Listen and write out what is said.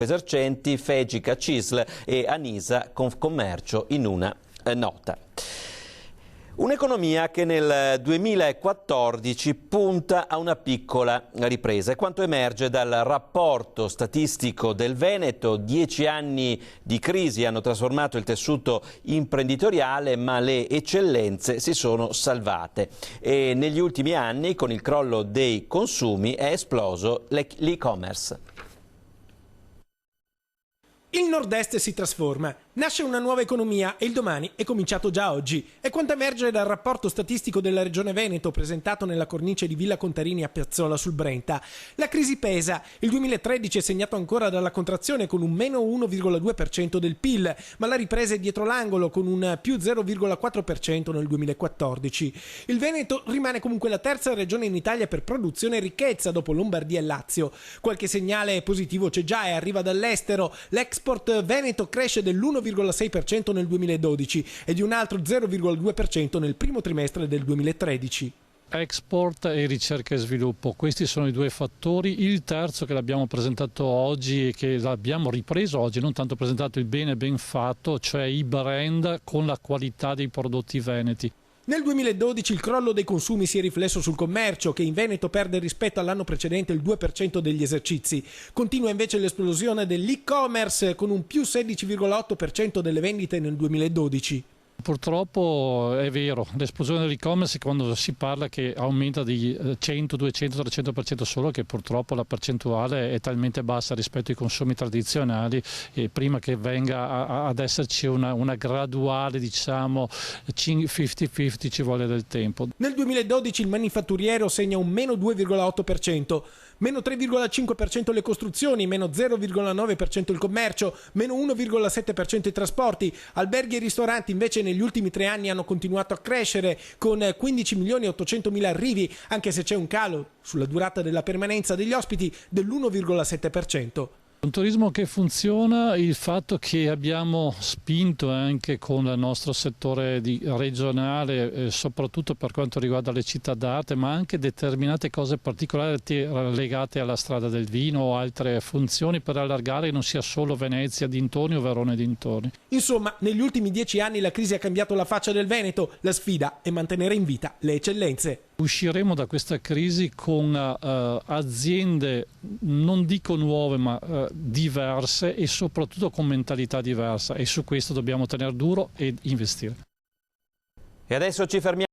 esercenti, Fegica, CISL e Anisa Confcommercio in una nota. Un'economia che nel 2014 punta a una piccola ripresa. È quanto emerge dal rapporto statistico del Veneto. 10 anni di crisi hanno trasformato il tessuto imprenditoriale, ma le eccellenze si sono salvate. E negli ultimi anni, con il crollo dei consumi, è esploso l'e-commerce. Il nord-est si trasforma, nasce una nuova economia e il domani è cominciato già oggi. È quanto emerge dal rapporto statistico della Regione Veneto presentato nella cornice di Villa Contarini a Piazzola sul Brenta. La crisi pesa, il 2013 è segnato ancora dalla contrazione con un meno 1,2% del PIL, ma la ripresa è dietro l'angolo con un più 0,4% nel 2014. Il Veneto rimane comunque la terza regione in Italia per produzione e ricchezza dopo Lombardia e Lazio. Qualche segnale positivo c'è già e arriva dall'estero. L'export veneto cresce dell'1,6% nel 2012 e di un altro 0,2% nel primo trimestre del 2013. Export e ricerca e sviluppo, questi sono i due fattori. Il terzo che l'abbiamo presentato oggi e che l'abbiamo ripreso oggi, non tanto presentato il bene ben fatto, cioè i brand con la qualità dei prodotti veneti. Nel 2012 il crollo dei consumi si è riflesso sul commercio, che in Veneto perde rispetto all'anno precedente il 2% degli esercizi. Continua invece l'esplosione dell'e-commerce con un più 16,8% delle vendite nel 2012. Purtroppo è vero, l'esplosione dell'e-commerce quando si parla che aumenta di 100, 200, 300% solo, che purtroppo la percentuale è talmente bassa rispetto ai consumi tradizionali e prima che venga ad esserci una graduale, diciamo, 50-50 ci vuole del tempo. Nel 2012 il manifatturiero segna un meno 2,8%, meno 3,5% le costruzioni, meno 0,9% il commercio, meno 1,7% i trasporti. Alberghi e ristoranti invece negli ultimi 3 anni hanno continuato a crescere con 15.800.000 arrivi, anche se c'è un calo sulla durata della permanenza degli ospiti dell'1,7%. Un turismo che funziona, il fatto che abbiamo spinto anche con il nostro settore regionale, soprattutto per quanto riguarda le città d'arte, ma anche determinate cose particolari legate alla strada del vino o altre funzioni per allargare che non sia solo Venezia dintorni o Verona dintorni. Insomma, negli ultimi 10 anni la crisi ha cambiato la faccia del Veneto, la sfida è mantenere in vita le eccellenze. Usciremo da questa crisi con aziende, non dico nuove, ma diverse e soprattutto con mentalità diversa, e su questo dobbiamo tenere duro ed investire. E adesso ci fermiamo.